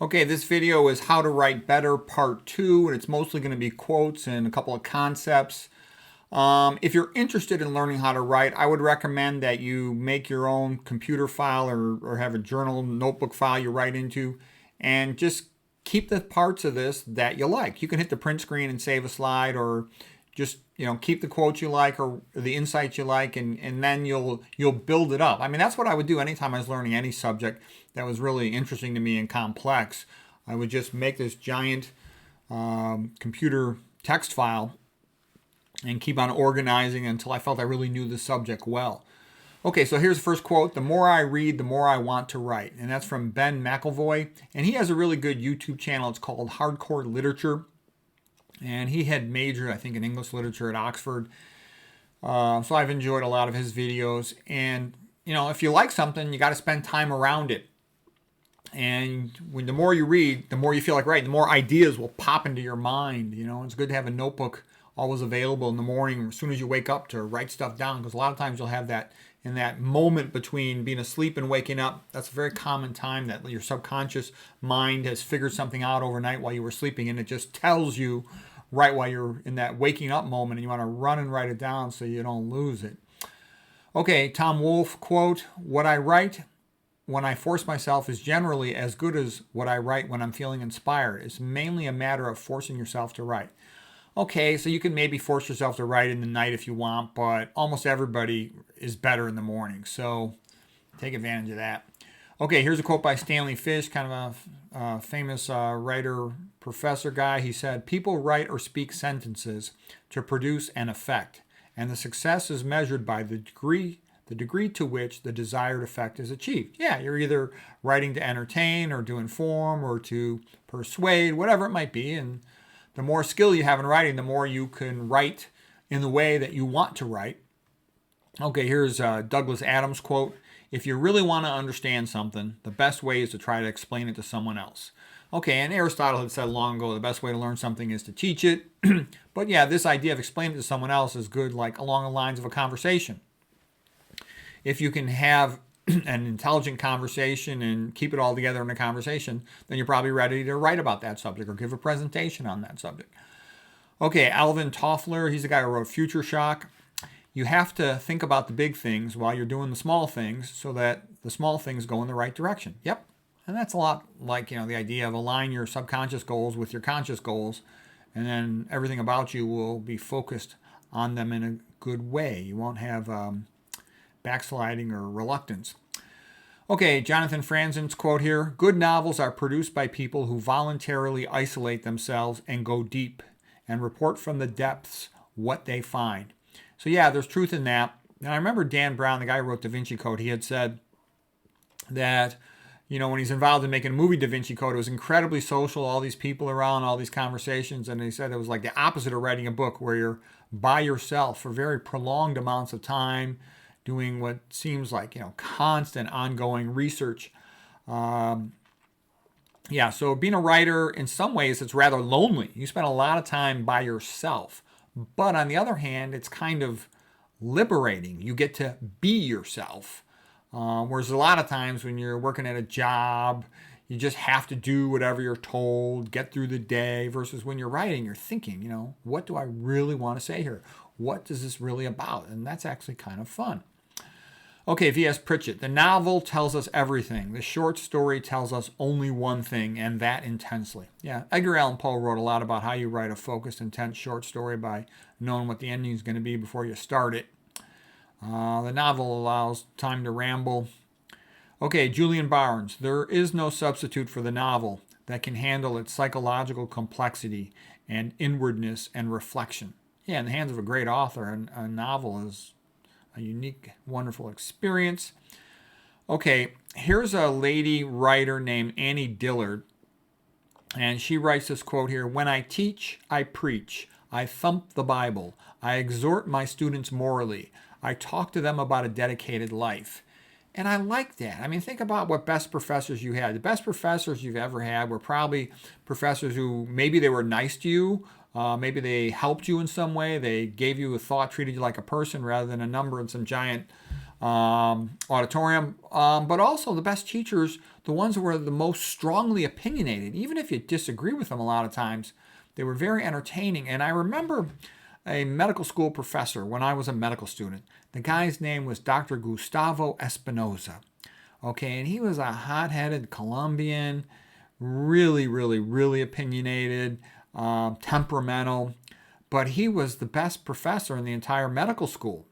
Okay, this video is how to write better part 2, and it's mostly going to be quotes and a couple of concepts. If you're interested in learning how to write, I would recommend that you make your own computer file or have a journal notebook file you write into, and just keep the parts of this that you like. You can hit the print screen and save a slide, or just keep the quotes you like or the insights you like, and then you'll build it up. I mean, that's what I would do anytime I was learning any subject that was really interesting to me and complex. I would just make this giant computer text file and keep on organizing until I felt I really knew the subject well. Okay, so here's the first quote. The more I read, the more I want to write. And that's from Ben McElvoy. And he has a really good YouTube channel. It's called Hardcore Literature. And he had majored, I think, in English literature at Oxford. So I've enjoyed a lot of his videos. And, if you like something, you got to spend time around it. And the more you read, the more you feel like writing, the more ideas will pop into your mind. It's good to have a notebook always available in the morning as soon as you wake up to write stuff down, because a lot of times you'll have that in that moment between being asleep and waking up. That's a very common time that your subconscious mind has figured something out overnight while you were sleeping, and it just tells you right while you're in that waking up moment, and you want to run and write it down so you don't lose it. Okay, Tom Wolfe quote, "What I write when I force myself is generally as good as what I write when I'm feeling inspired. It's mainly a matter of forcing yourself to write." Okay, so you can maybe force yourself to write in the night if you want, but almost everybody is better in the morning, so take advantage of that. Okay, here's a quote by Stanley Fish, kind of a famous writer, professor guy. He said, "People write or speak sentences to produce an effect, and the success is measured by the degree to which the desired effect is achieved." Yeah, you're either writing to entertain or to inform or to persuade, whatever it might be, and the more skill you have in writing, the more you can write in the way that you want to write. Okay, here's Douglas Adams quote, "If you really want to understand something, the best way is to try to explain it to someone else." Okay, and Aristotle had said long ago the best way to learn something is to teach it. But yeah, this idea of explaining it to someone else is good, like along the lines of a conversation. If you can have an intelligent conversation and keep it all together in a conversation, then you're probably ready to write about that subject or give a presentation on that subject. Okay, Alvin Toffler, he's the guy who wrote Future Shock. "You have to think about the big things while you're doing the small things so that the small things go in the right direction." Yep. And that's a lot like, the idea of align your subconscious goals with your conscious goals, and then everything about you will be focused on them in a good way. You won't have backsliding or reluctance. Okay, Jonathan Franzen's quote here, "Good novels are produced by people who voluntarily isolate themselves and go deep and report from the depths what they find." So yeah, there's truth in that. And I remember Dan Brown, the guy who wrote Da Vinci Code, he had said that, when he's involved in making a movie Da Vinci Code, it was incredibly social, all these people around, all these conversations. And he said it was like the opposite of writing a book where you're by yourself for very prolonged amounts of time, doing what seems like, constant ongoing research. Yeah, so being a writer, in some ways, it's rather lonely. You spend a lot of time by yourself. But on the other hand, it's kind of liberating. You get to be yourself. Whereas a lot of times when you're working at a job, you just have to do whatever you're told, get through the day, versus when you're writing, you're thinking, what do I really want to say here? What is this really about? And that's actually kind of fun. Okay, V.S. Pritchett, "The novel tells us everything. The short story tells us only one thing, and that intensely." Yeah, Edgar Allan Poe wrote a lot about how you write a focused, intense short story by knowing what the ending is going to be before you start it. The novel allows time to ramble. Okay, Julian Barnes, "There is no substitute for the novel that can handle its psychological complexity and inwardness and reflection." Yeah, in the hands of a great author, a novel is a unique, wonderful experience. Okay, here's a lady writer named Annie Dillard, and she writes this quote here, "When I teach, I preach. I thump the Bible. I exhort my students morally. I talk to them about a dedicated life." And I like that. I mean, think about what best professors you had. The best professors you've ever had were probably professors who maybe they were nice to you, maybe they helped you in some way, they gave you a thought, treated you like a person rather than a number in some giant auditorium. But also the best teachers the ones that were the most strongly opinionated. Even if you disagree with them a lot of times, they were very entertaining. And I remember a medical school professor when I was a medical student. The guy's name was Dr. Gustavo Espinosa. Okay, and he was a hot-headed Colombian, really, really, really opinionated, temperamental, but he was the best professor in the entire medical school.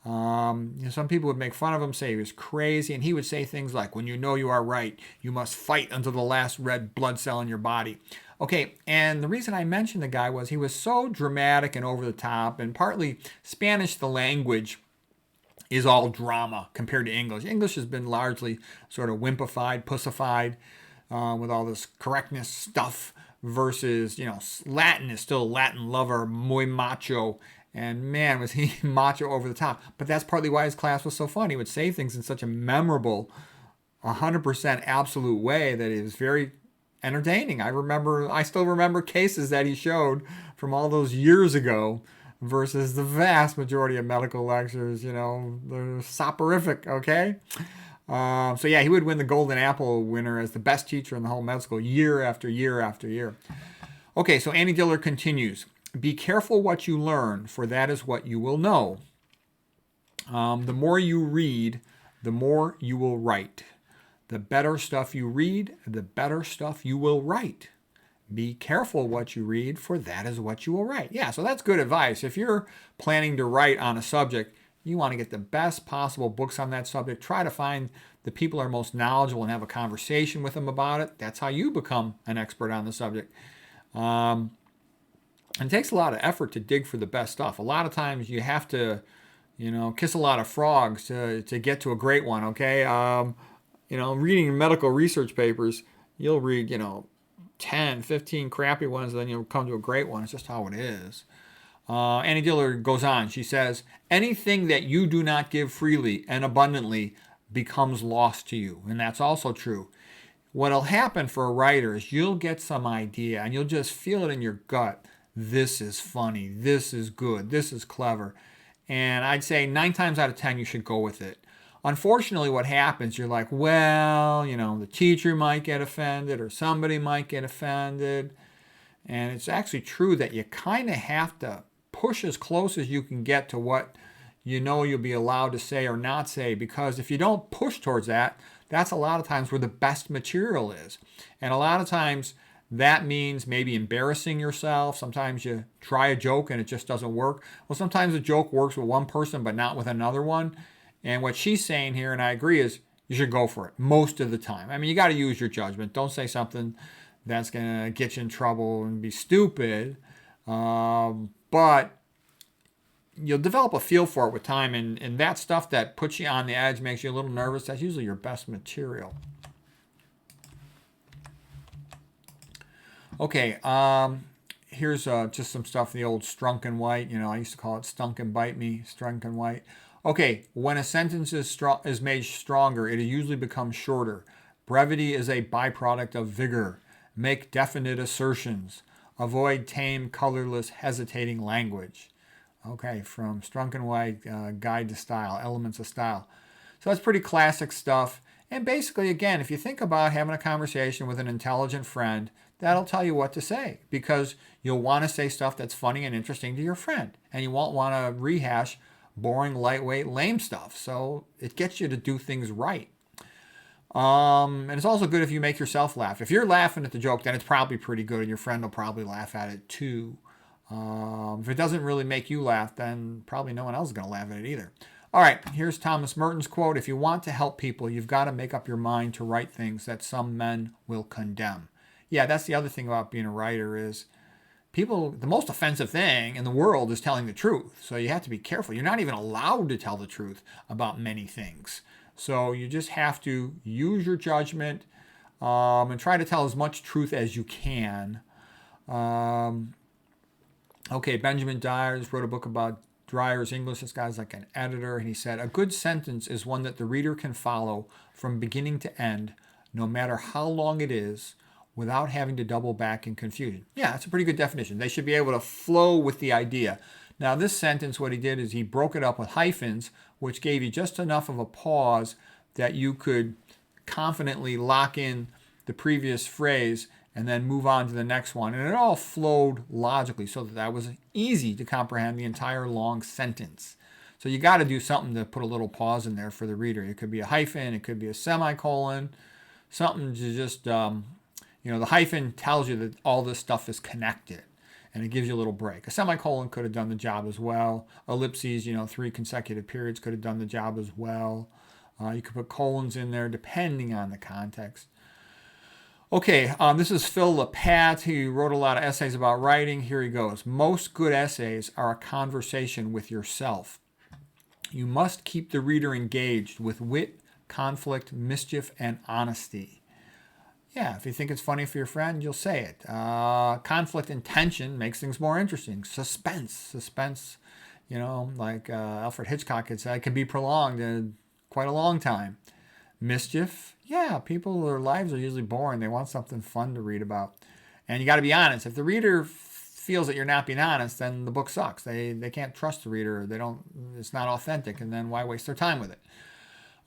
Some people would make fun of him, say he was crazy, and he would say things like, when you know you are right, you must fight until the last red blood cell in your body. Okay, and the reason I mentioned the guy was he was so dramatic and over the top, and partly Spanish, the language, is all drama compared to English. English has been largely sort of wimpified, pussified, with all this correctness stuff versus, Latin is still Latin lover, muy macho. And man, was he macho over the top. But that's partly why his class was so fun. He would say things in such a memorable, 100% absolute way that it was very entertaining. I still remember cases that he showed from all those years ago versus the vast majority of medical lectures. They're soporific, okay? So yeah, he would win the Golden Apple winner as the best teacher in the whole med school year after year after year. Okay, so Annie Diller continues. Be careful what you learn, for that is what you will know. The more you read, the more you will write. The better stuff you read, the better stuff you will write. Be careful what you read, for that is what you will write. Yeah, so that's good advice. If you're planning to write on a subject, you want to get the best possible books on that subject. Try to find the people who are most knowledgeable and have a conversation with them about it. That's how you become an expert on the subject. And it takes a lot of effort to dig for the best stuff. A lot of times you have to, kiss a lot of frogs to get to a great one, okay? Reading medical research papers, you'll read, 10, 15 crappy ones, and then you'll come to a great one. It's just how it is. Annie Diller goes on. She says, anything that you do not give freely and abundantly becomes lost to you. And that's also true. What'll happen for a writer is you'll get some idea and you'll just feel it in your gut. This is funny. This is good. This is clever. And I'd say 9 times out of 10, you should go with it. Unfortunately, what happens, you're like, well, the teacher might get offended or somebody might get offended. And it's actually true that you kind of have to push as close as you can get to what you'll be allowed to say or not say, because if you don't push towards that, that's a lot of times where the best material is. And a lot of times that means maybe embarrassing yourself. Sometimes you try a joke and it just doesn't work. Well, sometimes a joke works with one person but not with another one. And what she's saying here, and I agree, is you should go for it most of the time. I mean, you got to use your judgment. Don't say something that's going to get you in trouble and be stupid. But you'll develop a feel for it with time. And that stuff that puts you on the edge, makes you a little nervous, that's usually your best material. Okay, here's just some stuff in the old Strunk and White. I used to call it Stunk and Bite Me, Strunk and White. Okay, when a sentence is made stronger, it usually becomes shorter. Brevity is a byproduct of vigor. Make definite assertions. Avoid tame, colorless, hesitating language. Okay, from Strunk and White, Guide to Style, Elements of Style. So that's pretty classic stuff. And basically, again, if you think about having a conversation with an intelligent friend, that'll tell you what to say, because you'll want to say stuff that's funny and interesting to your friend. And you won't want to rehash boring, lightweight, lame stuff. So it gets you to do things right. And it's also good if you make yourself laugh. If you're laughing at the joke, then it's probably pretty good, and your friend will probably laugh at it too. If it doesn't really make you laugh, then probably no one else is going to laugh at it either. All right, here's Thomas Merton's quote. If you want to help people, you've got to make up your mind to write things that some men will condemn. Yeah, that's the other thing about being a writer is people, the most offensive thing in the world is telling the truth. So you have to be careful. You're not even allowed to tell the truth about many things. So you just have to use your judgment and try to tell as much truth as you can. Okay, Benjamin Dyers wrote a book about Dyer's English. This guy's like an editor, and he said, a good sentence is one that the reader can follow from beginning to end, no matter how long it is, without having to double back in confusion. Yeah, that's a pretty good definition. They should be able to flow with the idea. Now, this sentence, what he did is he broke it up with hyphens, which gave you just enough of a pause that you could confidently lock in the previous phrase and then move on to the next one. And it all flowed logically so that was easy to comprehend the entire long sentence. So you got to do something to put a little pause in there for the reader. It could be a hyphen, it could be a semicolon, something to just, the hyphen tells you that all this stuff is connected and it gives you a little break. A semicolon could have done the job as well. Ellipses, 3 consecutive periods could have done the job as well. You could put colons in there depending on the context. Okay, this is Phil Lapat. He wrote a lot of essays about writing. Here he goes. Most good essays are a conversation with yourself. You must keep the reader engaged with wit, conflict, mischief, and honesty. Yeah, if you think it's funny for your friend, you'll say it. Conflict and tension makes things more interesting. Suspense, like Alfred Hitchcock had said, can be prolonged in quite a long time. Mischief, yeah, their lives are usually boring. They want something fun to read about. And you got to be honest. If the reader feels that you're not being honest, then the book sucks. They can't trust the reader. It's not authentic, and then why waste their time with it?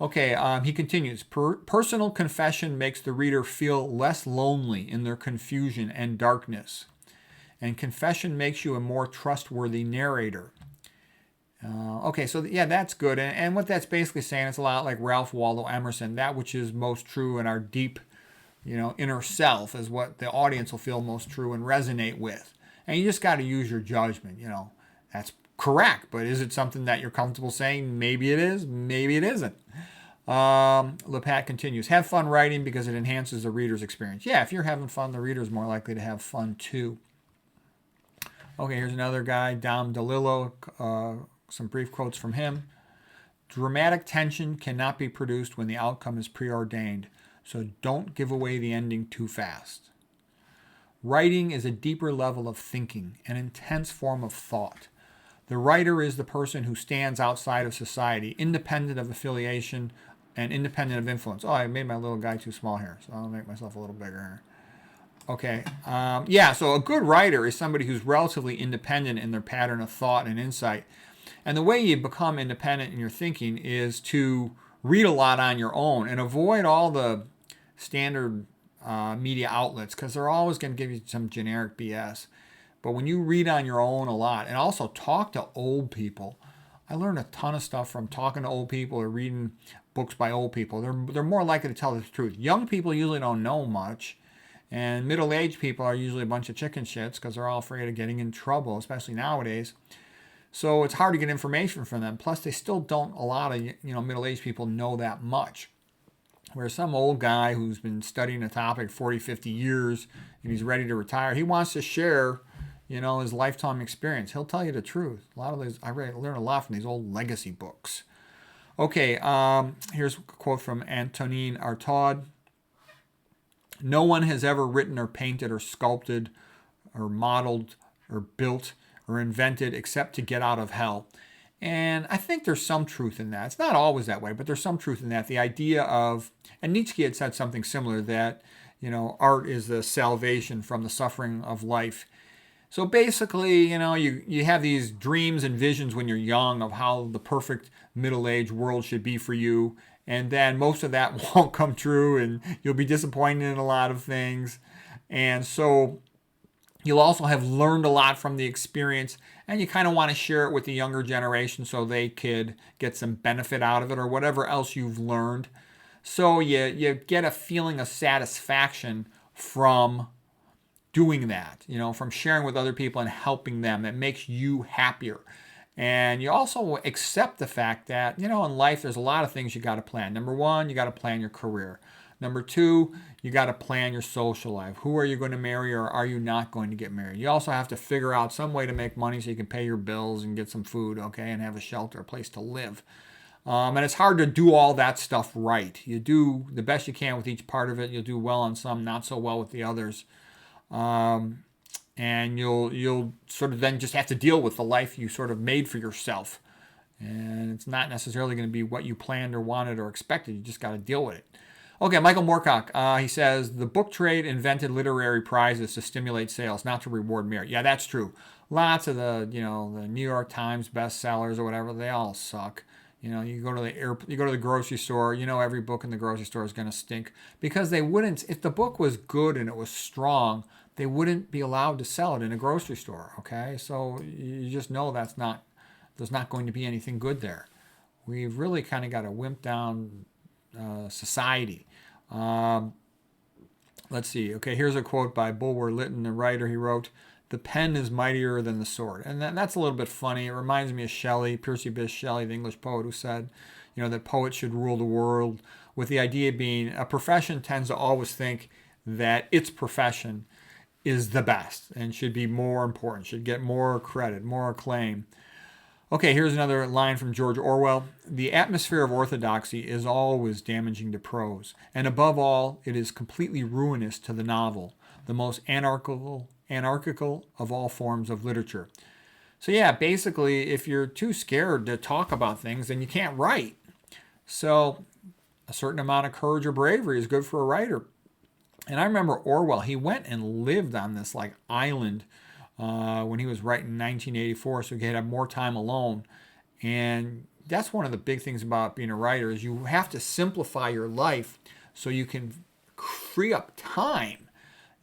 Okay, he continues. Personal confession makes the reader feel less lonely in their confusion and darkness. And confession makes you a more trustworthy narrator. Okay, so yeah, that's good. And what that's basically saying, it's a lot like Ralph Waldo Emerson. That which is most true in our deep, inner self is what the audience will feel most true and resonate with. And you just got to use your judgment. That's correct, but is it something that you're comfortable saying? Maybe it is, maybe it isn't. Lapat continues, have fun writing because it enhances the reader's experience. Yeah, if you're having fun, the reader's more likely to have fun too. Okay, here's another guy, Dom DeLillo, some brief quotes from him. Dramatic tension cannot be produced when the outcome is preordained, so don't give away the ending too fast. Writing is a deeper level of thinking, an intense form of thought. The writer is the person who stands outside of society, independent of affiliation and independent of influence. Oh, I made my little guy too small here, so I'll make myself a little bigger here. Okay, so a good writer is somebody who's relatively independent in their pattern of thought and insight. And the way you become independent in your thinking is to read a lot on your own and avoid all the standard media outlets, because they're always going to give you some generic BS. But when you read on your own a lot and also talk to old people, I learned a ton of stuff from talking to old people or reading books by old people. They're more likely to tell the truth. Young people usually don't know much, and middle-aged people are usually a bunch of chicken shits because they're all afraid of getting in trouble, especially nowadays. So it's hard to get information from them. Plus, they still don't, a lot of middle-aged people know that much. Where some old guy who's been studying a topic 40, 50 years and he's ready to retire, he wants to share, his lifetime experience. He'll tell you the truth. A lot of these, I learned a lot from these old legacy books. Okay, here's a quote from Antonin Artaud. No one has ever written or painted or sculpted or modeled or built or invented except to get out of hell. And I think there's some truth in that. It's not always that way, but there's some truth in that. The idea of, and Nietzsche had said something similar, that, art is the salvation from the suffering of life. So basically, you have these dreams and visions when you're young of how the perfect middle-aged world should be for you. And then most of that won't come true and you'll be disappointed in a lot of things. And so you'll also have learned a lot from the experience, and you kind of want to share it with the younger generation so they could get some benefit out of it or whatever else you've learned. So you get a feeling of satisfaction from doing that, from sharing with other people and helping them. It makes you happier. And you also accept the fact that, in life there's a lot of things you got to plan. Number one, you got to plan your career. Number two, you got to plan your social life. Who are you going to marry, or are you not going to get married? You also have to figure out some way to make money so you can pay your bills and get some food, okay, and have a shelter, a place to live. And it's hard to do all that stuff right. You do the best you can with each part of it. You'll do well on some, not so well with the others. And you'll sort of then just have to deal with the life you sort of made for yourself. And it's not necessarily going to be what you planned or wanted or expected. You just got to deal with it. Okay, Michael Moorcock, he says, the book trade invented literary prizes to stimulate sales, not to reward merit. Yeah, that's true. Lots of the New York Times bestsellers or whatever, they all suck. You go to you go to the grocery store. Every book in the grocery store is going to stink because they wouldn't. If the book was good and it was strong, they wouldn't be allowed to sell it in a grocery store. Okay, so you just know there's not going to be anything good there. We've really kind of got a wimp down society. Let's see. Okay, here's a quote by Bulwer Lytton, the writer. He wrote, "The pen is mightier than the sword." And that's a little bit funny. It reminds me of Shelley, Percy Bysshe Shelley, the English poet, who said, that poets should rule the world, with the idea being a profession tends to always think that its profession is the best and should be more important, should get more credit, more acclaim. Okay, here's another line from George Orwell. "The atmosphere of orthodoxy is always damaging to prose, and above all, it is completely ruinous to the novel, the most anarchical of all forms of literature." So yeah, basically, if you're too scared to talk about things, then you can't write. So a certain amount of courage or bravery is good for a writer. And I remember Orwell, he went and lived on this island when he was writing in 1984, so he could have more time alone. And that's one of the big things about being a writer is you have to simplify your life so you can free up time.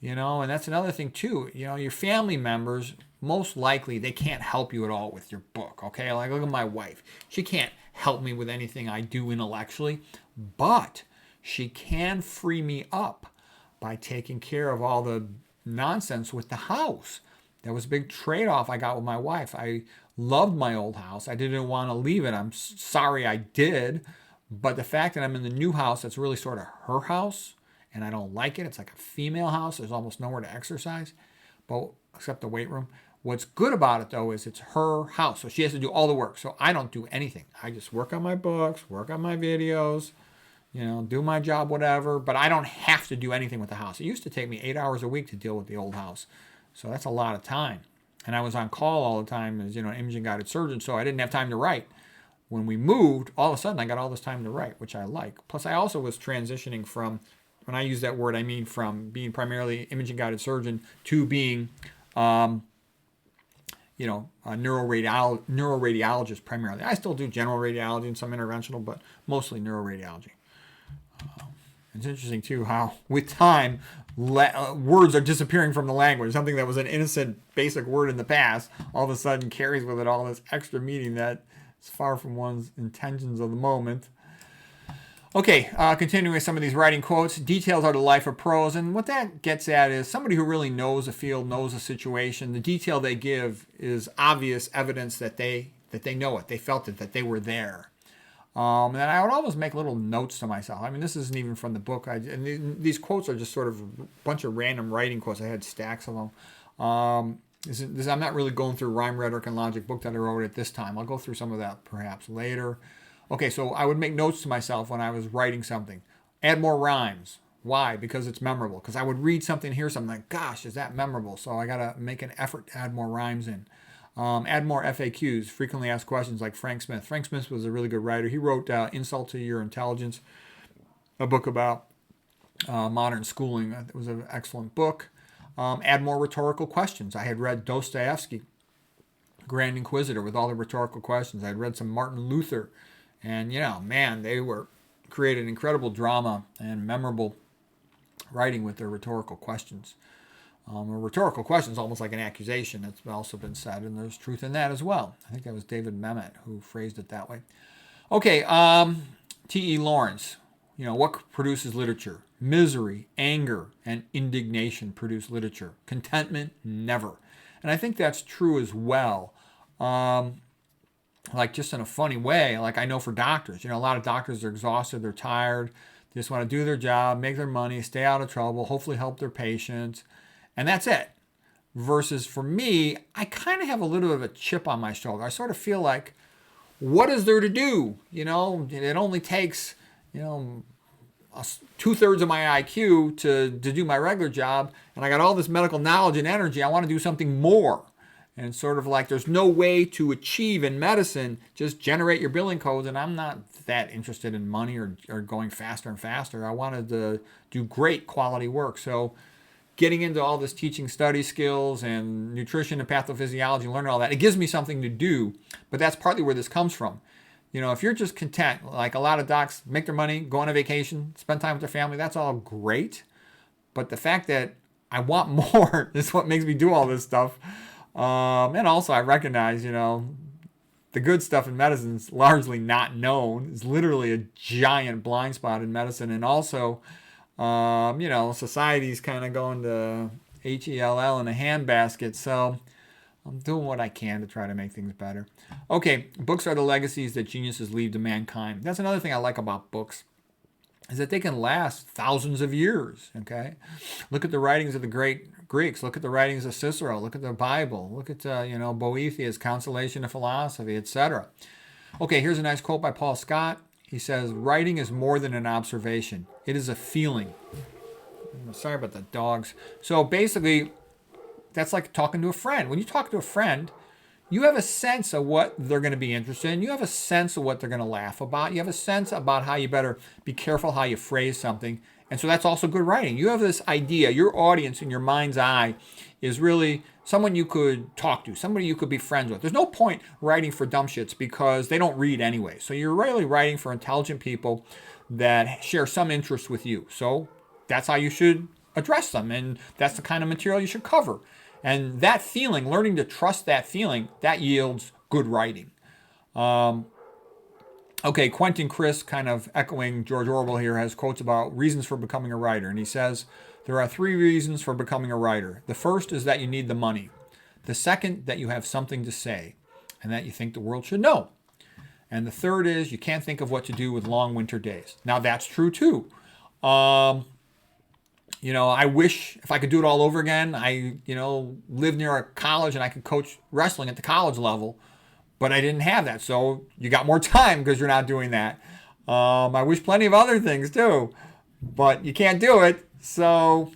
And that's another thing too. Your family members, most likely, they can't help you at all with your book. Okay, look at my wife. She can't help me with anything I do intellectually, but she can free me up by taking care of all the nonsense with the house. That was a big trade-off I got with my wife. I loved my old house. I didn't want to leave it. I'm sorry I did. But the fact that I'm in the new house, that's really sort of her house, and I don't like it. It's like a female house. There's almost nowhere to exercise, except the weight room. What's good about it, though, is it's her house. So she has to do all the work. So I don't do anything. I just work on my books, work on my videos, do my job, whatever. But I don't have to do anything with the house. It used to take me 8 hours a week to deal with the old house. So that's a lot of time. And I was on call all the time as, an imaging-guided surgeon, so I didn't have time to write. When we moved, all of a sudden I got all this time to write, which I like. Plus, I also was transitioning from, when I use that word, I mean from being primarily imaging-guided surgeon to being, a neuroradiologist primarily. I still do general radiology and some interventional, but mostly neuroradiology. It's interesting, too, how with time, words are disappearing from the language. Something that was an innocent, basic word in the past, all of a sudden carries with it all this extra meaning that is far from one's intentions of the moment. Okay, continuing with some of these writing quotes. "Details are the life of prose." And what that gets at is somebody who really knows a field, knows a situation. The detail they give is obvious evidence that they know it. They felt it, that they were there. And I would always make little notes to myself. I mean, this isn't even from the book. These quotes are just sort of a bunch of random writing quotes. I had stacks of them. I'm not really going through Rhyme, Rhetoric, and Logic book that I wrote at this time. I'll go through some of that perhaps later. Okay, so I would make notes to myself when I was writing something. Add more rhymes. Why? Because it's memorable. Because I would read something, hear something like, gosh, is that memorable? So I got to make an effort to add more rhymes in. Add more FAQs, frequently asked questions, like Frank Smith. Frank Smith was a really good writer. He wrote Insult to Your Intelligence, a book about modern schooling. It was an excellent book. Add more rhetorical questions. I had read Dostoevsky, Grand Inquisitor, with all the rhetorical questions. I had read some Martin Luther. And, they created incredible drama and memorable writing with their rhetorical questions. A rhetorical question is almost like an accusation. It's also been said, and there's truth in that as well. I think that was David Mamet who phrased it that way. Okay, T.E. Lawrence. What produces literature? Misery, anger, and indignation produce literature. Contentment, never. And I think that's true as well. Just in a funny way, I know for doctors, a lot of doctors are exhausted, they're tired, they just want to do their job, make their money, stay out of trouble, hopefully help their patients. And that's it. Versus for me, I kind of have a little bit of a chip on my shoulder. I sort of feel like, what is there to do? It only takes, 2/3 of my IQ to do my regular job. And I got all this medical knowledge and energy. I want to do something more. And sort of like there's no way to achieve in medicine, just generate your billing codes. And I'm not that interested in money or going faster and faster. I wanted to do great quality work. So getting into all this teaching study skills and nutrition and pathophysiology, learning all that, it gives me something to do. But that's partly where this comes from. if you're just content, like a lot of docs make their money, go on a vacation, spend time with their family, that's all great. But the fact that I want more is what makes me do all this stuff. And also I recognize, the good stuff in medicine is largely not known. It's literally a giant blind spot in medicine. And also, society's kind of going to HELL in a handbasket. So I'm doing what I can to try to make things better. Okay, books are the legacies that geniuses leave to mankind. That's another thing I like about books, is that they can last thousands of years, okay? Look at the writings of the great Greeks. Look at the writings of Cicero. Look at the Bible. Look at, Boethius, Consolation of Philosophy, etc. Okay, here's a nice quote by Paul Scott. He says, writing is more than an observation. It is a feeling. Sorry about the dogs. So basically, that's like talking to a friend. When you talk to a friend, you have a sense of what they're going to be interested in. You have a sense of what they're going to laugh about. You have a sense about how you better be careful how you phrase something. And so that's also good writing. You have this idea. Your audience in your mind's eye is really someone you could talk to, somebody you could be friends with. There's no point writing for dumb shits because they don't read anyway. So you're really writing for intelligent people that share some interest with you. So that's how you should address them. And that's the kind of material you should cover. And that feeling, learning to trust that feeling, that yields good writing. Okay, Quentin Crisp, kind of echoing George Orwell here, has quotes about reasons for becoming a writer. And he says, there are 3 reasons for becoming a writer. The first is that you need the money. The second, that you have something to say and that you think the world should know. And the third is you can't think of what to do with long winter days. Now, that's true, too. I wish if I could do it all over again, I, live near a college and I could coach wrestling at the college level, but I didn't have that. So you got more time because you're not doing that. I wish plenty of other things too, but you can't do it. So,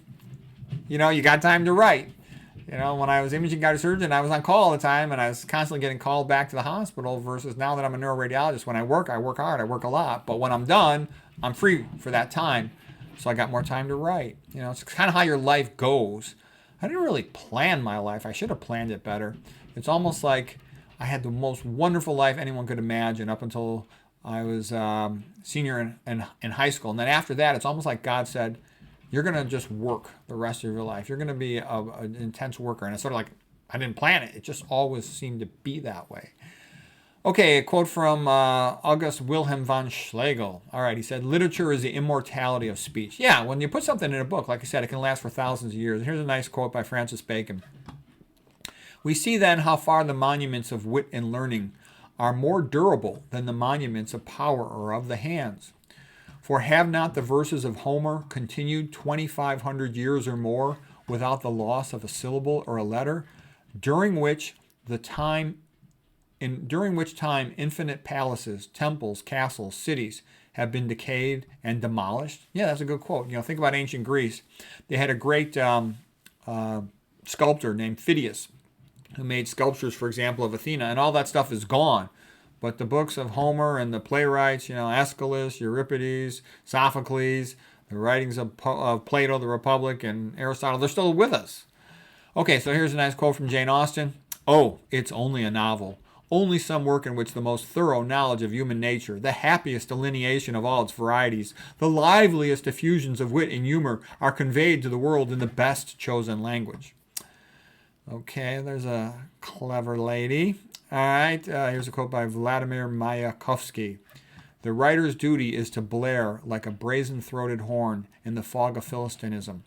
you got time to write. When I was imaging guided surgeon, I was on call all the time and I was constantly getting called back to the hospital versus now that I'm a neuroradiologist, when I work hard, I work a lot. But when I'm done, I'm free for that time. So I got more time to write. It's kind of how your life goes. I didn't really plan my life. I should have planned it better. It's almost like I had the most wonderful life anyone could imagine up until I was senior in high school. And then after that, it's almost like God said, you're going to just work the rest of your life. You're going to be an intense worker. And it's sort of like, I didn't plan it. It just always seemed to be that way. Okay, a quote from August Wilhelm von Schlegel. All right, he said, literature is the immortality of speech. Yeah, when you put something in a book, like I said, it can last for thousands of years. And here's a nice quote by Francis Bacon. We see then how far the monuments of wit and learning are more durable than the monuments of power or of the hands. For have not the verses of Homer continued 2,500 years or more without the loss of a syllable or a letter, during which time infinite palaces, temples, castles, cities have been decayed and demolished? Yeah, that's a good quote. Think about ancient Greece. They had a great sculptor named Phidias who made sculptures, for example, of Athena, and all that stuff is gone. But the books of Homer and the playwrights, Aeschylus, Euripides, Sophocles, the writings of Plato, the Republic, and Aristotle, they're still with us. Okay, so here's a nice quote from Jane Austen. Oh, it's only a novel. Only some work in which the most thorough knowledge of human nature, the happiest delineation of all its varieties, the liveliest effusions of wit and humor are conveyed to the world in the best chosen language. Okay, there's a clever lady. All right, here's a quote by Vladimir Mayakovsky. The writer's duty is to blare like a brazen-throated horn in the fog of Philistinism.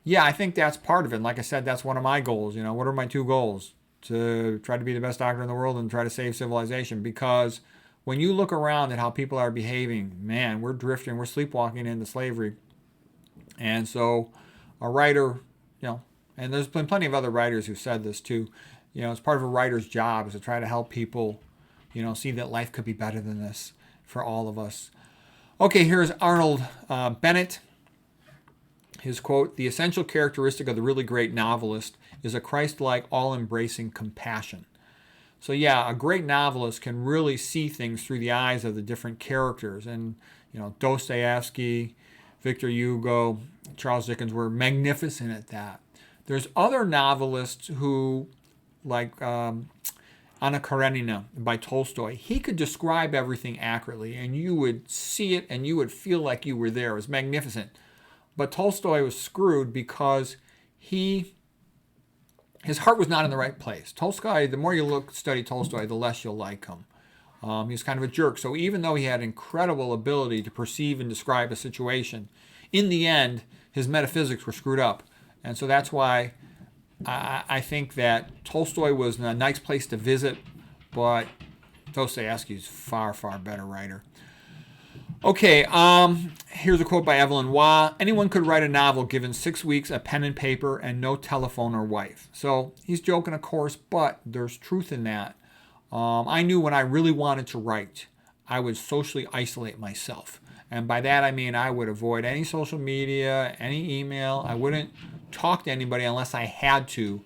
Yeah, I think that's part of it. Like I said, that's one of my goals. What are my 2 goals? To try to be the best doctor in the world and try to save civilization. Because when you look around at how people are behaving, man, we're drifting, we're sleepwalking into slavery. And so a writer, and there's been plenty of other writers who said this too, it's part of a writer's job is to try to help people, see that life could be better than this for all of us. Okay, here's Arnold Bennett. His quote, the essential characteristic of the really great novelist is a Christ-like, all-embracing compassion. So yeah, a great novelist can really see things through the eyes of the different characters. And, Dostoevsky, Victor Hugo, Charles Dickens were magnificent at that. There's other novelists who, like Anna Karenina by Tolstoy. He could describe everything accurately, and you would see it and you would feel like you were there. It was magnificent. But Tolstoy was screwed because his heart was not in the right place. Tolstoy, the more you study Tolstoy, the less you'll like him. He was kind of a jerk. So even though he had incredible ability to perceive and describe a situation, in the end, his metaphysics were screwed up. And so that's why I think that Tolstoy was a nice place to visit, but Dostoevsky is far, far better writer. Okay, here's a quote by Evelyn Waugh. Anyone could write a novel given 6 weeks, a pen and paper, and no telephone or wife. So he's joking, of course, but there's truth in that. I knew when I really wanted to write, I would socially isolate myself. And by that I mean I would avoid any social media, any email. I wouldn't talk to anybody unless I had to.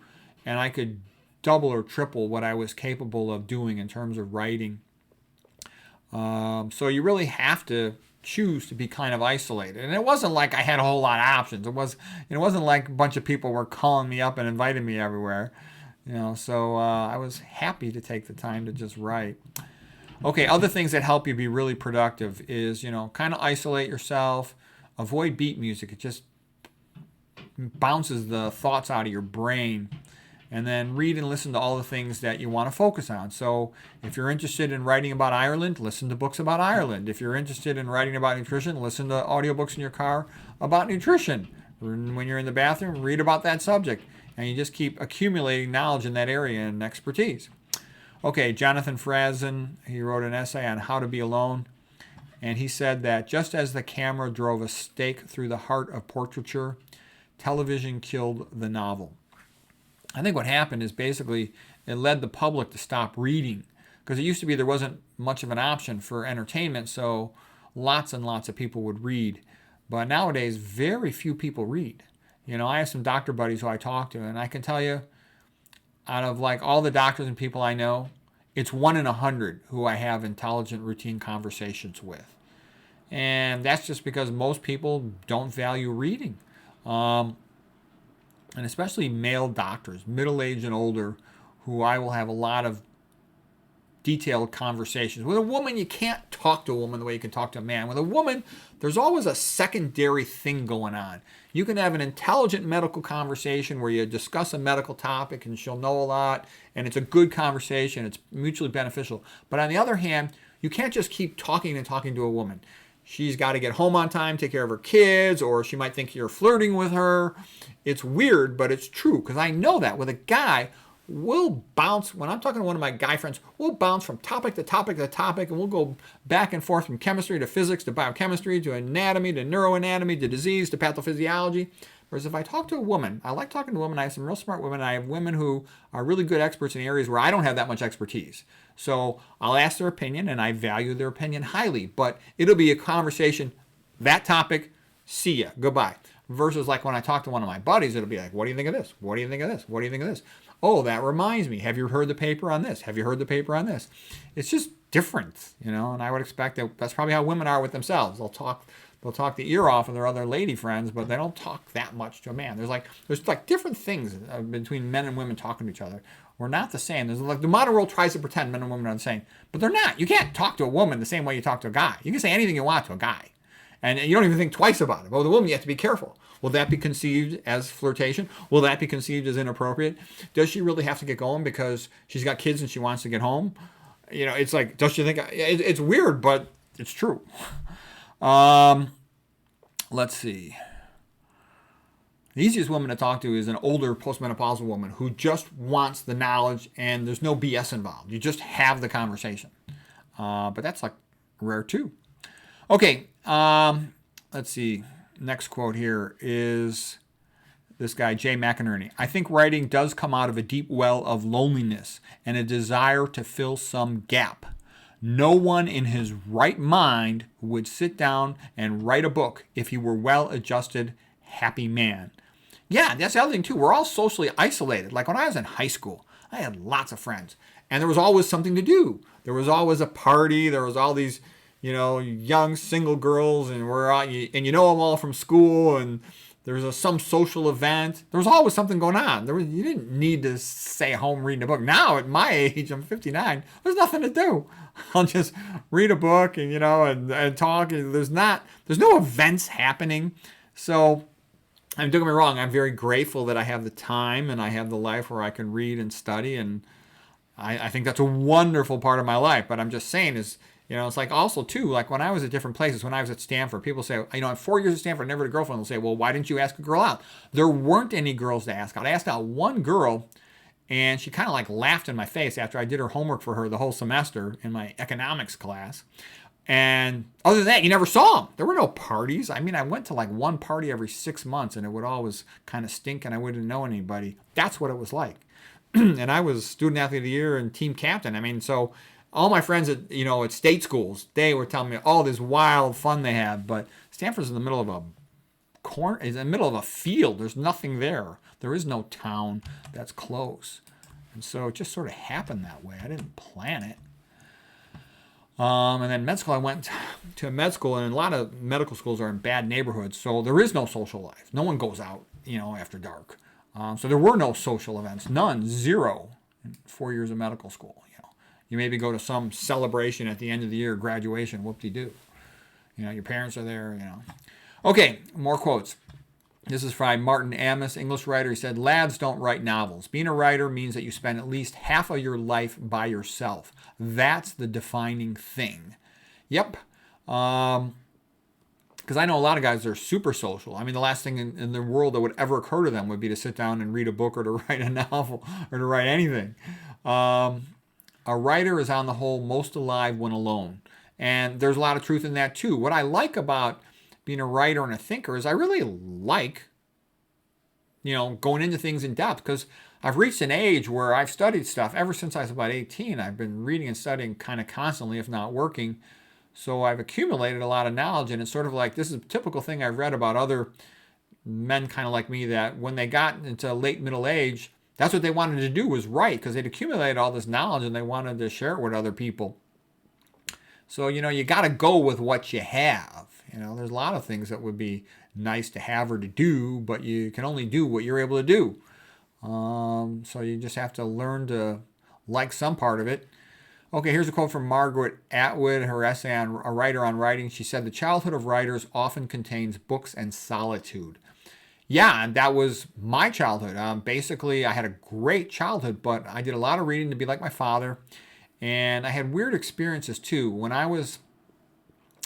And I could double or triple what I was capable of doing in terms of writing. So you really have to choose to be kind of isolated. And it wasn't like I had a whole lot of options. It wasn't like a bunch of people were calling me up and inviting me everywhere. So I was happy to take the time to just write. Okay, other things that help you be really productive is, kind of isolate yourself, avoid beat music. It just bounces the thoughts out of your brain. And then read and listen to all the things that you want to focus on. So if you're interested in writing about Ireland, listen to books about Ireland. If you're interested in writing about nutrition, listen to audiobooks in your car about nutrition. When you're in the bathroom, read about that subject. And you just keep accumulating knowledge in that area and expertise. Okay, Jonathan Franzen, he wrote an essay on how to be alone. And he said that just as the camera drove a stake through the heart of portraiture, television killed the novel. I think what happened is basically it led the public to stop reading, because it used to be there wasn't much of an option for entertainment, so lots and lots of people would read. But nowadays, very few people read. I have some doctor buddies who I talk to, and I can tell you, out of like all the doctors and people I know, it's 1 in 100 who I have intelligent, routine conversations with. And that's just because most people don't value reading. And especially male doctors, middle-aged and older, who I will have a lot of detailed conversations. With a woman, you can't talk to a woman the way you can talk to a man. With a woman, there's always a secondary thing going on. You can have an intelligent medical conversation where you discuss a medical topic and she'll know a lot, and it's a good conversation. It's mutually beneficial. But on the other hand, you can't just keep talking and talking to a woman. She's got to get home on time, take care of her kids, or she might think you're flirting with her. It's weird, but it's true, because I know that. With a guy, we'll bounce. When I'm talking to one of my guy friends, we'll bounce from topic to topic to topic, and we'll go back and forth from chemistry to physics to biochemistry to anatomy to neuroanatomy to disease to pathophysiology. Whereas if I talk to a woman, I like talking to women. I have some real smart women. I have women who are really good experts in areas where I don't have that much expertise. So I'll ask their opinion, and I value their opinion highly. But it'll be a conversation, that topic, see ya, goodbye. Versus like when I talk to one of my buddies, it'll be like, what do you think of this? What do you think of this? What do you think of this? Oh, that reminds me. Have you heard the paper on this? Have you heard the paper on this? It's just different, and I would expect that that's probably how women are with themselves. They'll talk the ear off of their other lady friends, but they don't talk that much to a man. There's like different things between men and women talking to each other. We're not the same. There's like the modern world tries to pretend men and women are the same, but they're not. You can't talk to a woman the same way you talk to a guy. You can say anything you want to a guy, and you don't even think twice about it. But with a woman, you have to be careful. Will that be conceived as flirtation? Will that be conceived as inappropriate? Does she really have to get going because she's got kids and she wants to get home? It's like, does she think it's weird, but it's true. Let's see. The easiest woman to talk to is an older postmenopausal woman who just wants the knowledge and there's no BS involved. You just have the conversation. But that's like rare too. Okay, let's see. Next quote here is this guy, Jay McInerney. I think writing does come out of a deep well of loneliness and a desire to fill some gap. No one in his right mind would sit down and write a book if he were well-adjusted, happy man. Yeah, that's the other thing too. We're all socially isolated. Like when I was in high school, I had lots of friends, and there was always something to do. There was always a party. There was all these, young single girls, and we're all, and them all from school, and there's some social event. There was always something going on. You didn't need to stay home reading a book. Now at my age, I'm 59. There's nothing to do. I'll just read a book and and talk. There's no events happening. So don't get me wrong. I'm very grateful that I have the time and I have the life where I can read and study, and I think that's a wonderful part of my life. But I'm just saying it's like also too, like when I was at different places, when I was at Stanford, people say, I had 4 years at Stanford, never had a girlfriend. They'll say, well, why didn't you ask a girl out? There weren't any girls to ask out. I asked out one girl, and she kind of like laughed in my face after I did her homework for her the whole semester in my economics class. And other than that, you never saw them. There were no parties. I mean, I went to like one party every 6 months, and it would always kind of stink, and I wouldn't know anybody. That's what it was like. And I was student athlete of the year and team captain. I mean, so all my friends at at state schools, they were telling me all this wild fun they had. But Stanford's in the middle of is in the middle of a field. There's nothing there. There is no town that's close, and so it just sort of happened that way. I didn't plan it. And then med school, I went to med school, and a lot of medical schools are in bad neighborhoods, so there is no social life. No one goes out, after dark. So there were no social events, none, zero, in 4 years of medical school. You maybe go to some celebration at the end of the year, graduation, whoop-de-doo. Your parents are there, Okay, more quotes. This is by Martin Amis, English writer. He said, lads don't write novels. Being a writer means that you spend at least half of your life by yourself. That's the defining thing. Yep. Because I know a lot of guys that are super social. I mean, the last thing in the world that would ever occur to them would be to sit down and read a book or to write a novel or to write anything. A writer is on the whole most alive when alone. And there's a lot of truth in that too. What I like about being a writer and a thinker is I really like, going into things in depth, because I've reached an age where I've studied stuff ever since I was about 18. I've been reading and studying kind of constantly, if not working. So I've accumulated a lot of knowledge, and it's sort of like, this is a typical thing I've read about other men kind of like me, that when they got into late middle age, that's what they wanted to do, was write, because they'd accumulated all this knowledge and they wanted to share it with other people. So, you got to go with what you have. There's a lot of things that would be nice to have or to do, but you can only do what you're able to do. So you just have to learn to like some part of it. Okay, here's a quote from Margaret Atwood, her essay on A Writer on Writing. She said, the childhood of writers often contains books and solitude. Yeah, and that was my childhood. Basically, I had a great childhood, but I did a lot of reading to be like my father. And I had weird experiences too. When I was,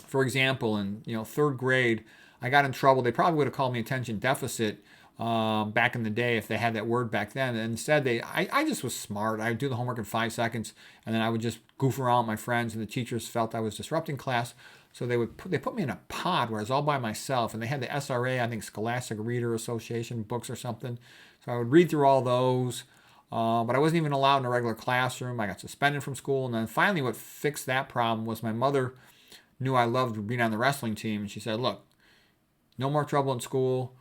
for example, in third grade, I got in trouble. They probably would have called me attention deficit back in the day if they had that word back then. And instead, I just was smart. I would do the homework in 5 seconds, and then I would just goof around with my friends, and the teachers felt I was disrupting class. So they put me in a pod where I was all by myself, and they had the SRA, I think Scholastic Reader Association books or something. So I would read through all those, but I wasn't even allowed in a regular classroom. I got suspended from school, and then finally what fixed that problem was my mother knew I loved being on the wrestling team, and she said, look, no more trouble in school.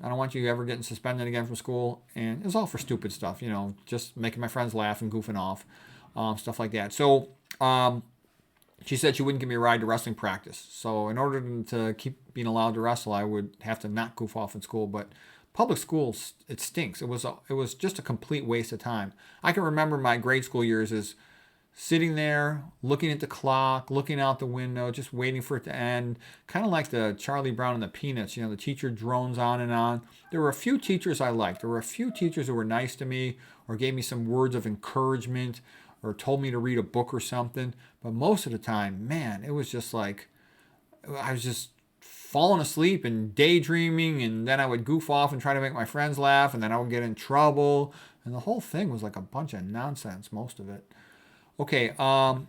I don't want you ever getting suspended again from school. And it was all for stupid stuff, just making my friends laugh and goofing off, stuff like that. So she said she wouldn't give me a ride to wrestling practice. So in order to keep being allowed to wrestle, I would have to not goof off in school. But public schools, it stinks. It was just a complete waste of time. I can remember my grade school years as sitting there, looking at the clock, looking out the window, just waiting for it to end. Kind of like the Charlie Brown and the Peanuts. The teacher drones on and on. There were a few teachers I liked. There were a few teachers who were nice to me or gave me some words of encouragement or told me to read a book or something. But most of the time, man, it was just like I was just falling asleep and daydreaming, and then I would goof off and try to make my friends laugh, and then I would get in trouble. And the whole thing was like a bunch of nonsense, most of it. Okay, now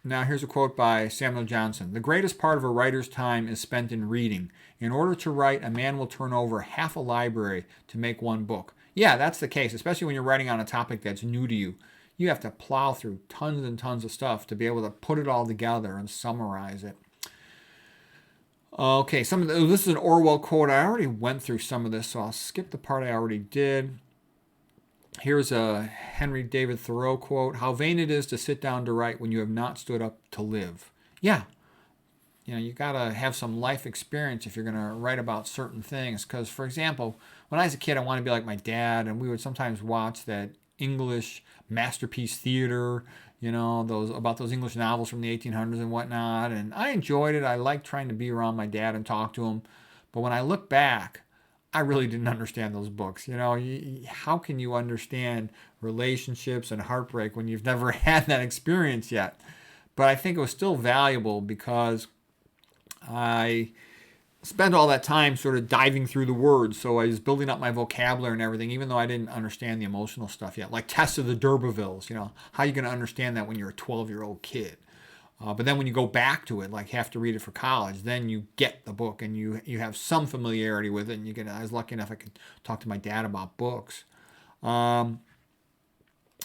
here's a quote by Samuel Johnson. The greatest part of a writer's time is spent in reading. In order to write, a man will turn over half a library to make one book. Yeah, that's the case, especially when you're writing on a topic that's new to you. You have to plow through tons and tons of stuff to be able to put it all together and summarize it. Okay, this is an Orwell quote. I already went through some of this, so I'll skip the part I already did. Here's a Henry David Thoreau quote. How vain it is to sit down to write when you have not stood up to live. Yeah. you got to have some life experience if you're going to write about certain things. Because, for example, when I was a kid, I wanted to be like my dad, and we would sometimes watch that English masterpiece theater, those English novels from the 1800s and whatnot. And I enjoyed it. I liked trying to be around my dad and talk to him. But when I look back, I really didn't understand those books. How can you understand relationships and heartbreak when you've never had that experience yet? But I think it was still valuable because I spent all that time sort of diving through the words. So I was building up my vocabulary and everything, even though I didn't understand the emotional stuff yet. Like Tess of the D'Urbervilles, how are you going to understand that when you're a 12-year-old kid? But then when you go back to it, like have to read it for college, then you get the book and you have some familiarity with it. And I was lucky enough I could talk to my dad about books.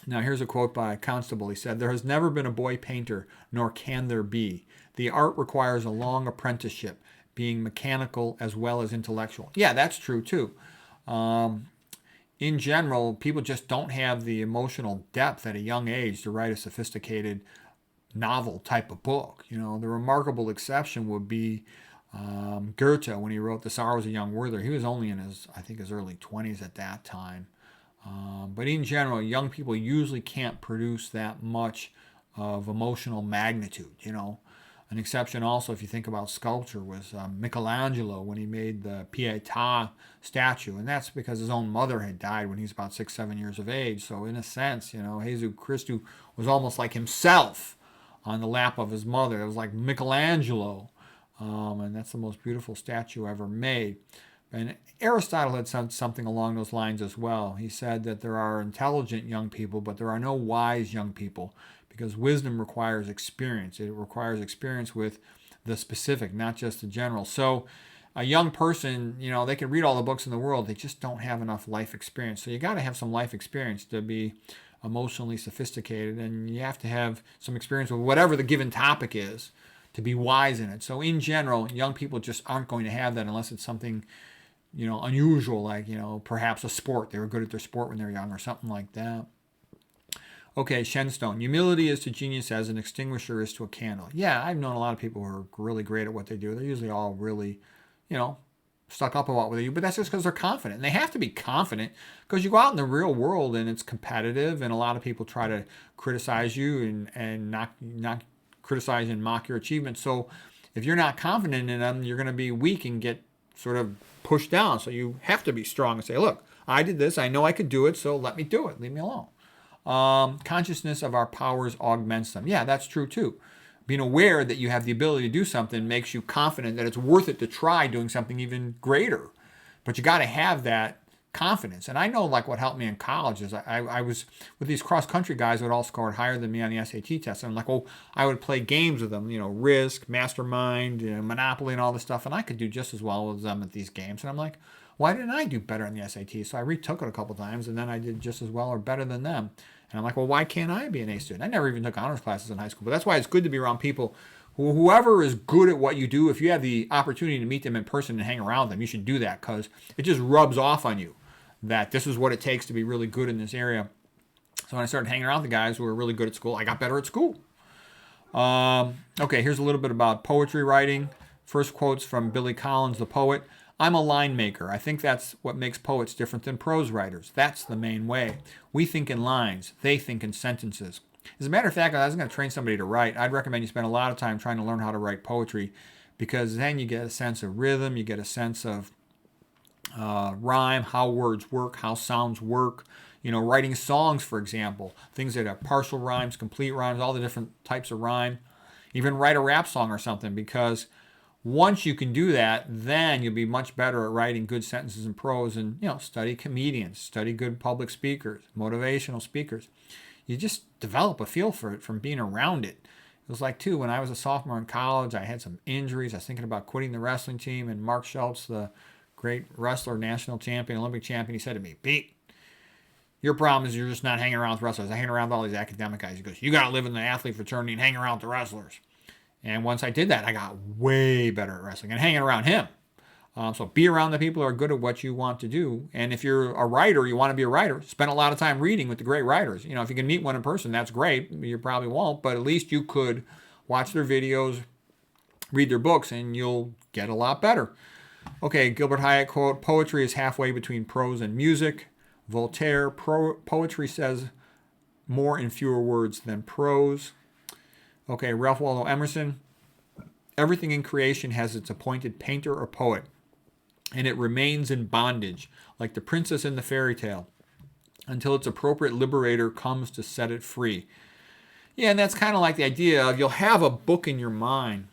Now here's a quote by Constable. He said, "There has never been a boy painter, nor can there be. The art requires a long apprenticeship, being mechanical as well as intellectual." Yeah, that's true too. In general, people just don't have the emotional depth at a young age to write a sophisticated novel type of book. The remarkable exception would be Goethe when he wrote The Sorrows of Young Werther. He was only in his early 20s at that time. But in general, young people usually can't produce that much of emotional magnitude. An exception also, if you think about sculpture, was Michelangelo when he made the Pietà statue. And that's because his own mother had died when he was about 6, 7 years of age. So in a sense, Jesus Christou was almost like himself on the lap of his mother. It was like Michelangelo. And that's the most beautiful statue ever made. And Aristotle had said something along those lines as well. He said that there are intelligent young people, but there are no wise young people, because wisdom requires experience. It requires experience with the specific, not just the general. So a young person, they can read all the books in the world. They just don't have enough life experience. So you got to have some life experience to be emotionally sophisticated, and you have to have some experience with whatever the given topic is to be wise in it. So in general, young people just aren't going to have that unless it's something unusual, like, perhaps a sport. They were good at their sport when they were young or something like that. Okay, Shenstone. Humility is to genius as an extinguisher is to a candle. Yeah, I've known a lot of people who are really great at what they do. They're usually all really, stuck up about what they do, but that's just because they're confident. And they have to be confident because you go out in the real world and it's competitive, and a lot of people try to criticize you and not criticize and mock your achievements. So if you're not confident in them, you're going to be weak and get sort of pushed down. So you have to be strong and say, look, I did this. I know I could do it, so let me do it. Leave me alone. Consciousness of our powers augments them. Yeah, that's true too. Being aware that you have the ability to do something makes you confident that it's worth it to try doing something even greater. But you got to have that confidence. And I know, like, what helped me in college is I was with these cross-country guys who had all scored higher than me on the SAT test. And I'm like, I would play games with them, Risk, Mastermind, Monopoly, and all this stuff. And I could do just as well with them at these games. And I'm like, why didn't I do better on the SAT? So I retook it a couple times, and then I did just as well or better than them. And I'm like, well, why can't I be an A student? I never even took honors classes in high school. But that's why it's good to be around people whoever is good at what you do. If you have the opportunity to meet them in person and hang around them, you should do that, because it just rubs off on you that this is what it takes to be really good in this area. So when I started hanging around the guys who were really good at school, I got better at school. Okay, here's a little bit about poetry writing. First quote's from Billy Collins, the poet. "I'm a line maker. I think that's what makes poets different than prose writers. That's the main way. We think in lines. They think in sentences." As a matter of fact, if I was going to train somebody to write, I'd recommend you spend a lot of time trying to learn how to write poetry, because then you get a sense of rhythm, you get a sense of rhyme, how words work, how sounds work. Writing songs, for example, things that are partial rhymes, complete rhymes, all the different types of rhyme. Even write a rap song or something, because once you can do that, then you'll be much better at writing good sentences in prose. And, study comedians, study good public speakers, motivational speakers. You just develop a feel for it from being around it. It was like, too, when I was a sophomore in college, I had some injuries. I was thinking about quitting the wrestling team, and Mark Schultz, the great wrestler, national champion, Olympic champion, he said to me, "Pete, your problem is you're just not hanging around with wrestlers. I hang around with all these academic guys." He goes, "You got to live in the athlete fraternity and hang around with the wrestlers." And once I did that, I got way better at wrestling and hanging around him. So be around the people who are good at what you want to do. And if you're a writer, you want to be a writer, spend a lot of time reading with the great writers. If you can meet one in person, that's great. You probably won't, but at least you could watch their videos, read their books and you'll get a lot better. Okay, Gilbert Hayek quote, poetry is halfway between prose and music. Voltaire, poetry says more in fewer words than prose. Okay, Ralph Waldo Emerson, everything in creation has its appointed painter or poet, and it remains in bondage, like the princess in the fairy tale, until its appropriate liberator comes to set it free. Yeah, and that's kind of like the idea of you'll have a book in your mind.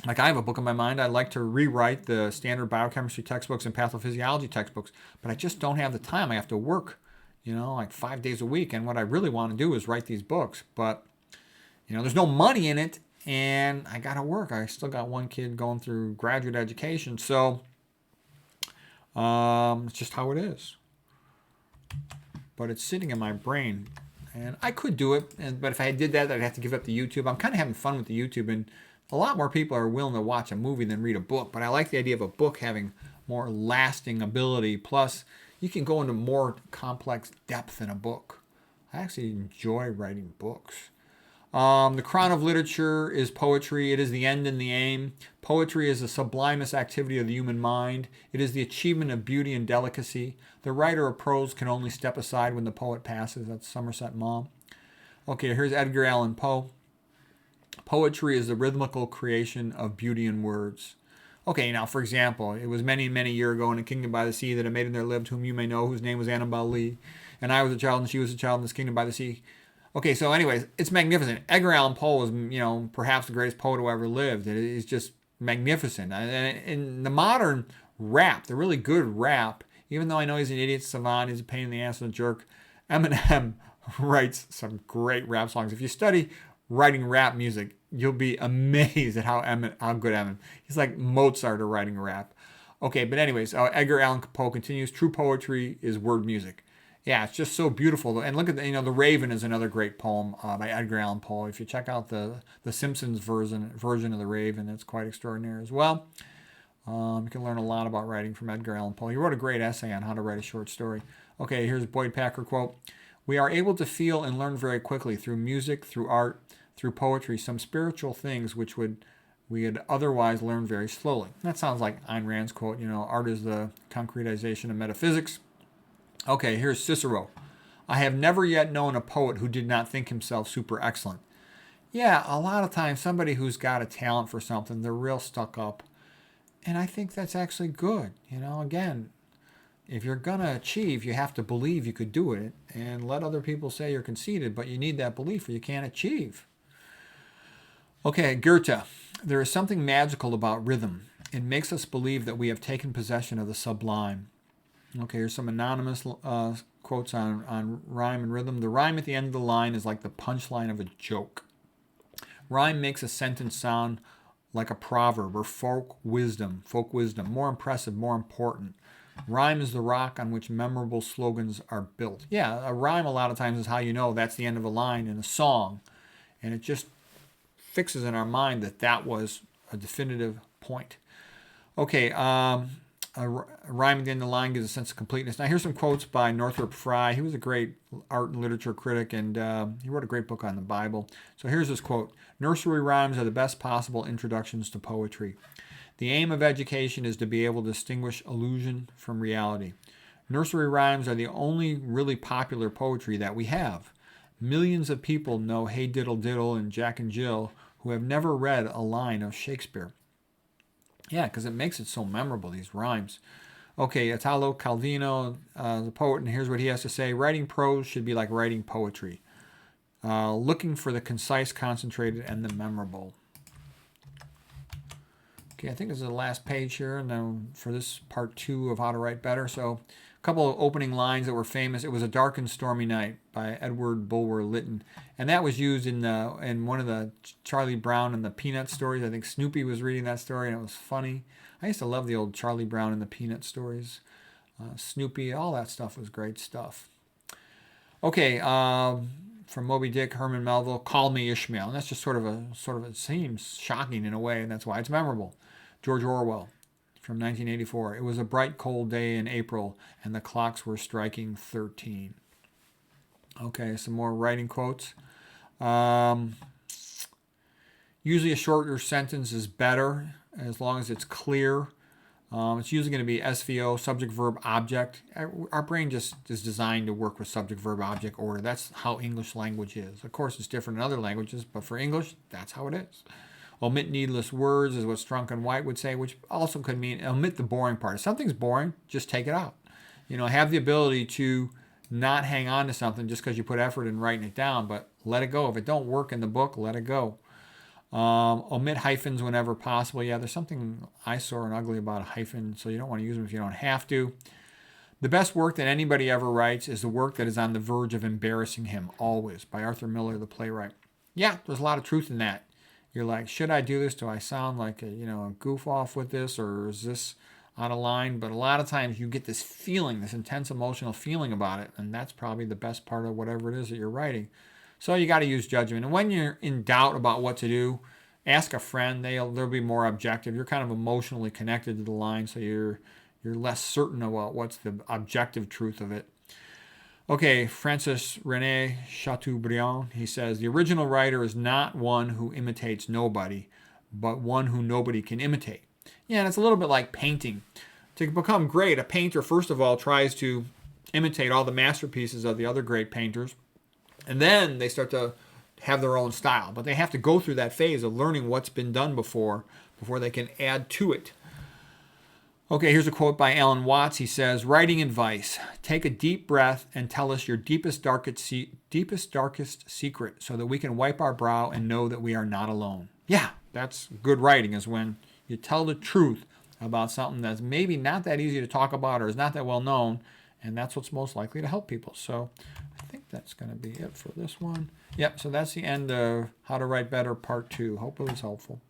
Like I have a book in my mind. I'd like to rewrite the standard biochemistry textbooks and pathophysiology textbooks, but I just don't have the time. I have to work, like 5 days a week. And what I really want to do is write these books. But, there's no money in it, and I got to work. I still got one kid going through graduate education. So it's just how it is. But it's sitting in my brain. And I could do it, but if I did that, I'd have to give up the YouTube. I'm kind of having fun with the YouTube, and a lot more people are willing to watch a movie than read a book. But I like the idea of a book having more lasting ability. Plus, you can go into more complex depth in a book. I actually enjoy writing books. The crown of literature is poetry. It is the end and the aim. Poetry is the sublimest activity of the human mind. It is the achievement of beauty and delicacy. The writer of prose can only step aside when the poet passes. That's Somerset Maugham. Okay, here's Edgar Allan Poe. Poetry is the rhythmical creation of beauty in words. Okay, now, for example, it was many, many years ago in a kingdom by the sea that a maiden there lived whom you may know, whose name was Annabel Lee. And I was a child and she was a child in this kingdom by the sea. Okay, so anyways, it's magnificent. Edgar Allan Poe was, perhaps the greatest poet who ever lived. It is just magnificent. And in the modern rap, the really good rap, even though I know he's an idiot savant, he's a pain in the ass and a jerk, Eminem writes some great rap songs. If you study writing rap music, you'll be amazed at how good Eminem. He's like Mozart of writing rap. Okay, but anyways, Edgar Allan Poe continues. True poetry is word music. Yeah, it's just so beautiful. And look at The Raven is another great poem by Edgar Allan Poe. If you check out the Simpsons version of The Raven, it's quite extraordinary as well. You can learn a lot about writing from Edgar Allan Poe. He wrote a great essay on how to write a short story. Okay, here's Boyd Packer quote. We are able to feel and learn very quickly through music, through art, through poetry, some spiritual things which we had otherwise learn very slowly. That sounds like Ayn Rand's quote, art is the concretization of metaphysics. Okay, here's Cicero. I have never yet known a poet who did not think himself super excellent. Yeah, a lot of times somebody who's got a talent for something, they're real stuck up. And I think that's actually good. Again, if you're going to achieve, you have to believe you could do it and let other people say you're conceited, but you need that belief or you can't achieve. Okay, Goethe. There is something magical about rhythm. It makes us believe that we have taken possession of the sublime. Okay, here's some anonymous quotes on rhyme and rhythm. The rhyme at the end of the line is like the punchline of a joke. Rhyme makes a sentence sound like a proverb or folk wisdom, more impressive, more important. Rhyme is the rock on which memorable slogans are built. Yeah, a rhyme a lot of times is how you know that's the end of a line in a song. And it just fixes in our mind that was a definitive point. Okay, a rhyme at the end of the line gives a sense of completeness. Now here's some quotes by Northrop Frye. He was a great art and literature critic, and he wrote a great book on the Bible. So here's his quote. Nursery rhymes are the best possible introductions to poetry. The aim of education is to be able to distinguish illusion from reality. Nursery rhymes are the only really popular poetry that we have. Millions of people know Hey Diddle Diddle and Jack and Jill who have never read a line of Shakespeare. Yeah, because it makes it so memorable, these rhymes. Okay, Italo Calvino, the poet, and here's what he has to say. Writing prose should be like writing poetry. Looking for the concise, concentrated, and the memorable. Okay, I think this is the last page here, and then for this part 2 of How to Write Better. So a couple of opening lines that were famous. It was a dark and stormy night by Edward Bulwer Lytton. And that was used in one of the Charlie Brown and the Peanut stories. I think Snoopy was reading that story, and it was funny. I used to love the old Charlie Brown and the Peanut stories. Snoopy, all that stuff was great stuff. Okay, from Moby Dick, Herman Melville, Call Me Ishmael. And that's just sort of it seems shocking in a way, and that's why it's memorable. George Orwell from 1984. It was a bright, cold day in April, and the clocks were striking 13. Okay, some more writing quotes. Usually a shorter sentence is better as long as it's clear. It's usually going to be SVO, subject, verb, object. Our brain just is designed to work with subject, verb, object order. That's how English language is. Of course, it's different in other languages, but for English, that's how it is. Omit needless words is what Strunk and White would say, which also could mean omit the boring part. If something's boring, just take it out. Have the ability to not hang on to something just because you put effort in writing it down, but let it go. If it don't work in the book, let it go. Omit hyphens whenever possible. Yeah, there's something eyesore and ugly about a hyphen, so you don't want to use them if you don't have to. The best work that anybody ever writes is the work that is on the verge of embarrassing him, always, by Arthur Miller, the playwright. Yeah, there's a lot of truth in that. You're like, should I do this? Do I sound like a goof off with this, or is this out of line? But a lot of times you get this feeling, this intense emotional feeling about it, and that's probably the best part of whatever it is that you're writing. So you got to use judgment. And when you're in doubt about what to do, ask a friend. They'll be more objective. You're kind of emotionally connected to the line, so you're less certain about what's the objective truth of it. Okay, Francis Rene Chateaubriand, he says, the original writer is not one who imitates nobody, but one who nobody can imitate. Yeah, and it's a little bit like painting. To become great, a painter, first of all, tries to imitate all the masterpieces of the other great painters, and then they start to have their own style. But they have to go through that phase of learning what's been done before they can add to it. Okay, here's a quote by Alan Watts. He says, writing advice, take a deep breath and tell us your deepest, darkest secret so that we can wipe our brow and know that we are not alone. Yeah, that's good writing, is when you tell the truth about something that's maybe not that easy to talk about or is not that well known, and that's what's most likely to help people. So I think that's going to be it for this one. Yep, so that's the end of How to Write Better Part 2. Hope it was helpful.